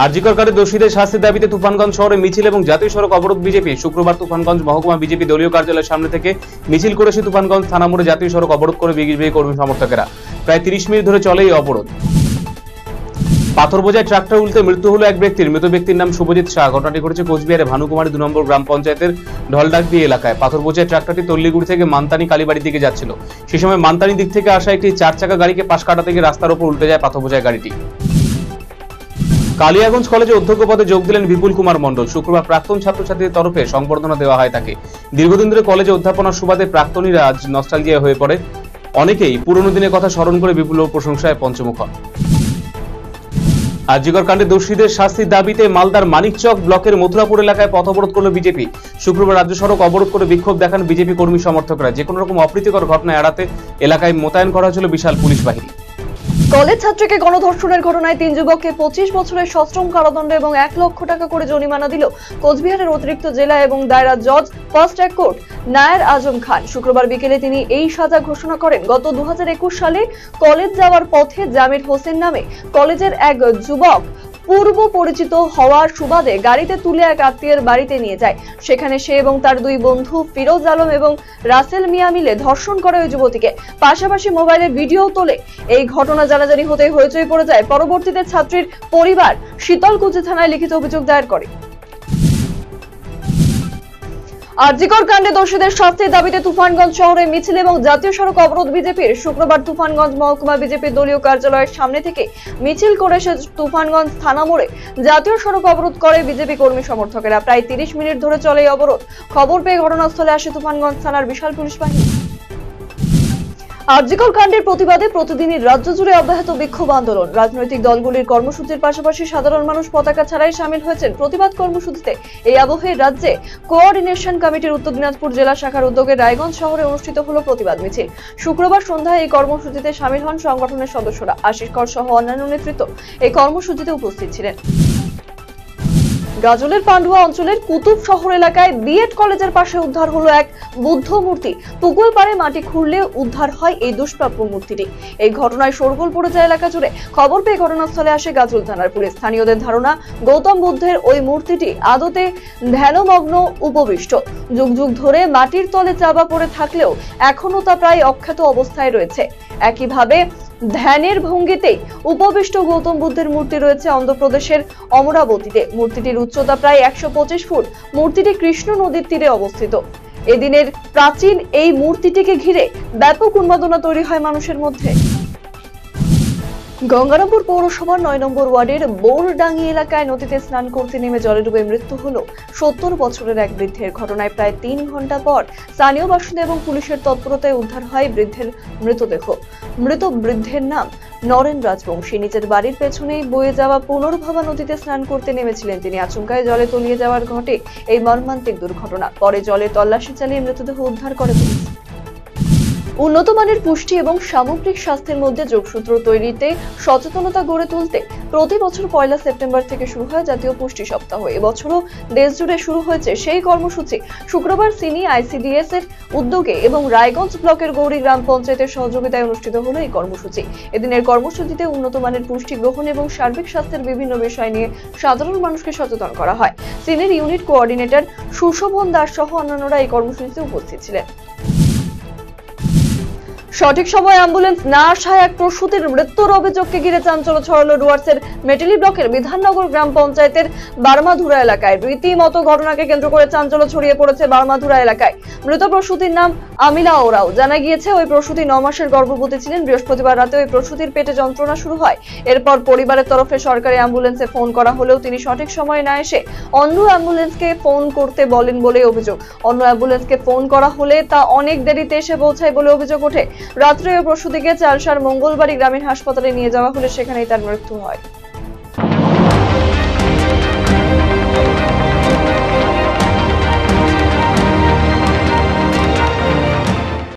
আরজিকর কাণ্ডে দোষীদের শাস্তির দাবিতে তুফানগঞ্জ শহরে মিছিল এবং জাতীয় সড়ক অবরোধ বিজেপি। শুক্রবার তুফানগঞ্জ মহকুমা বিজেপি দলীয় কার্যালয়ের সামনে থেকে মিছিল করে এসে তুফানগঞ্জ থানা মোড়ে জাতীয় সড়ক অবরোধ করে বিজেপি কর্মী সমর্থকেরা। প্রায় 30 মিনিট ধরে চলে এই অবরোধ। পাথর বোঝায় ট্রাক্টর উল্টে মৃত্যু হলো এক ব্যক্তির। মৃত ব্যক্তির নাম শুভজিৎ শাহ। ঘটনাটি ঘটেছে কোচবিহারের ভানুকুমারী 2 নম্বর গ্রাম পঞ্চায়েতের ঢলডাকদি এলাকায়। পাথর বোঝায় ট্রাক্টরটি তল্লিগুড়ি থেকে মান্তানি কালীবাড়ির দিকে যাচ্ছিল। সেই সময় মান্তানি দিক থেকে আসা একটি 4 চাকা গাড়িকে পাশ কাটাতে গিয়ে রাস্তার উপর উল্টে যায় পাথর বোঝায় গাড়িটি। কালিয়াগঞ্জ কলেজে অধ্যক্ষ পদে যোগ দিলেন বিপুল কুমার মণ্ডল। শুক্রবার প্রাক্তন ছাত্রছাত্রীদের তরফে সংবর্ধনা দেওয়া হয় তাকে। দীর্ঘদিন ধরে কলেজে অধ্যাপনার সুবাদে প্রাক্তনীরা আজ নস্টালজিয়া হয়ে পড়ে। অনেকেই পুরনো দিনের কথা স্মরণ করে বিপুল প্রশংসায় পঞ্চমুখ। আরজিকর কাণ্ডে দোষীদের শাস্তির দাবিতে মালদার মানিকচক ব্লকের মথুরাপুর এলাকায় পথ অবরোধ করল বিজেপি। শুক্রবার রাজ্য সড়ক অবরোধ করে বিক্ষোভ দেখান বিজেপি কর্মী সমর্থকরা। যে কোনো রকম অপ্রীতিকর ঘটনা এড়াতে এলাকায় মোতায়েন করা হয়েছিল বিশাল পুলিশ বাহিনী। কলেজ ছাত্রীকে গণধর্ষণের ঘটনায় 3 যুবককে 25 বছরের সশ্রম কারাদণ্ড এবং 1 লক্ষ টাকা করে জরিমানা দিল কোচবিহারের অতিরিক্ত জেলা এবং দায়রা জজ first track court Nair Azam Khan. শুক্রবার বিকেলে তিনি এই সাজা ঘোষণা করেন। গত 2021 সালে কলেজ যাওয়ার পথে জামির হোসেন নামে কলেজের এক যুবক পূর্ব পরিচিত হওয়ার সুবাদে গাড়িতে তুলে এক আত্মীয়ের বাড়িতে নিয়ে যায়। সেখানে সে এবং তার 2 বন্ধু ফিরোজ আলম এবং রাসেল মিয়া মিলে ধর্ষণ করে ওই যুবতীকে। পাশাপাশি মোবাইলে ভিডিও তোলে। এই ঘটনা জানাজানি হতে হইচই পড়ে যায়। পরবর্তীতে ছাত্রীর পরিবার শীতলকুচি থানায় লিখিত অভিযোগ দায়ের করে। আরজিকর কাণ্ডে দোষীদের শাস্তির দাবিতে তুফানগঞ্জ শহরে মিছিল এবং জাতীয় সড়ক অবরোধ বিজেপির। শুক্রবার তুফানগঞ্জ মহকুমা বিজেপির দলীয় কার্যালয়ের সামনে থেকে মিছিল করে এসে তুফানগঞ্জ থানা মোড়ে জাতীয় সড়ক অবরোধ করে বিজেপি কর্মী সমর্থকেরা। প্রায় 30 মিনিট ধরে চলে এই অবরোধ। খবর পেয়ে ঘটনাস্থলে আসে তুফানগঞ্জ থানার বিশাল পুলিশ বাহিনী। আরজিকর কাণ্ডের প্রতিবাদে প্রতিদিনই রাজ্য জুড়ে অব্যাহত বিক্ষোভ আন্দোলন। রাজনৈতিক দলগুলির কর্মসূচির পাশাপাশি সাধারণ মানুষ পতাকা ছাড়াই সামিল হয়েছেন প্রতিবাদ কর্মসূচিতে। এই আবহে রাজ্যে কোঅর্ডিনেশন কমিটির উত্তর দিনাজপুর জেলা শাখার উদ্যোগে রায়গঞ্জ শহরে অনুষ্ঠিত হলো প্রতিবাদ মিছিল। শুক্রবার সন্ধ্যায় এই কর্মসূচিতে সামিল হন সংগঠনের সদস্যরা। আশিস কর সহ অন্যান্য নেতৃত্ব এই কর্মসূচিতে উপস্থিত ছিলেন। গাজলের পান্ডুয়া অঞ্চলের কুতুব শহর এলাকায় বিএড কলেজের পাশে উদ্ধার হলো এক বুদ্ধ মূর্তি। পুকুর পাড়ে মাটি খুঁড়লে উদ্ধার হয় এই দুষ্প্রাপ্য মূর্তিটি। এই ঘটনায় শোরগোল পড়ে যায় এলাকা জুড়ে। খবর পেয়ে ঘটনাস্থলে আসে গাজল থানার পুলিশ। স্থানীয়দের ধারণা গৌতম বুদ্ধের ওই মূর্তিটি আদতে ধ্যানমগ্ন উপবিষ্ট। যুগ যুগ ধরে মাটির তলে চাপা পড়ে থাকলেও এখনো তা প্রায় অক্ষত অবস্থায় রয়েছে। একইভাবে ধ্যানের ভঙ্গিতেই উপবিষ্ট গৌতম বুদ্ধের মূর্তি রয়েছে অন্ধ্রপ্রদেশের অমরাবতীতে। মূর্তিটির উচ্চতা প্রায় 125 ফুট। মূর্তিটি কৃষ্ণ নদীর তীরে অবস্থিত। এদিনের প্রাচীন এই মূর্তিটিকে ঘিরে ব্যাপক উন্মাদনা তৈরি হয় মানুষের মধ্যে। গঙ্গারামপুর পৌরসভার 9 নম্বর ওয়ার্ডের বোরডাঙ্গি এলাকায় নদীতে স্নান করতে নেমে জলে ডুবে মৃত্যু হলো 70 বছরের এক বৃদ্ধের। ঘটনায় প্রায় 3 ঘন্টা পর স্থানীয় বাসিন্দা এবং পুলিশের তৎপরতায় উদ্ধার হয় বৃদ্ধের মৃতদেহ। মৃত বৃদ্ধের নাম নরেন রাজবংশী। নিজের বাড়ির পেছনেই বয়ে যাওয়া পুনর্ভবা নদীতে স্নান করতে নেমেছিলেন তিনি। আচমকায় জলে তলিয়ে যাওয়ার ঘটে এই মর্মান্তিক দুর্ঘটনা। পরে জলে তল্লাশি চালিয়ে মৃতদেহ উদ্ধার করে পুলিশ। উন্নত মানের পুষ্টি এবং সামগ্রিক স্বাস্থ্যের মধ্যে যোগসূত্র তৈরিতে সচেতনতা গড়ে তুলতে প্রতি বছর 1 সেপ্টেম্বর থেকে শুরু হয় জাতীয় পুষ্টি সপ্তাহ। এবছরও দেশ জুড়ে শুরু হয়েছে সেই কর্মসূচি। শুক্রবার সিনি আইসিডিএস এর উদ্যোগে এবং রায়গঞ্জ ব্লকের গৌরী গ্রাম পঞ্চায়েতের সহযোগিতায় অনুষ্ঠিত হলো এই কর্মসূচি। এদিনের কর্মসূচিতে উন্নত মানের পুষ্টি গ্রহণ এবং সার্বিক স্বাস্থ্যের বিভিন্ন বিষয় নিয়ে সাধারণ মানুষকে সচেতন করা হয়। সিনির ইউনিট কোঅর্ডিনেটর সুশোভন দাস সহ অন্যান্যরা এই কর্মসূচিতে উপস্থিত ছিলেন। সঠিক সময় অ্যাম্বুলেন্স না আসায় এক প্রসূতির মৃত্যুর অভিযোগকে ঘিরে চাঞ্চল্য ছড়ালো ডুয়ার্সের মেটেলি ব্লকের বিধাননগর গ্রাম পঞ্চায়েতের বারমাধুরা এলাকায়। রীতিমতো ঘটনাকে কেন্দ্র করে চাঞ্চল্য ছড়িয়ে পড়েছে বারমাধুরা এলাকায়। মৃত প্রসূতির নাম আমিলা ওরাও। জানা গিয়েছে ওই প্রসূতি 9 মাসের গর্ভবতী ছিলেন। বৃহস্পতিবার রাতে ওই প্রসূতির পেটে যন্ত্রণা শুরু হয়। এরপর পরিবারের তরফে সরকারি অ্যাম্বুলেন্সে ফোন করা হলেও তিনি সঠিক সময়ে না এসে অন্য অ্যাম্বুলেন্সকে ফোন করতে বলেন বলে অভিযোগ। অন্য অ্যাম্বুলেন্সকে ফোন করা হলে তা অনেক দেরিতে এসে পৌঁছায় বলে অভিযোগ ওঠে। রাত্রে ওই প্রসূতিকে চালসার মঙ্গলবাড়ি গ্রামীণ হাসপাতালে নিয়ে যাওয়া হলে সেখানেই তার মৃত্যু হয়।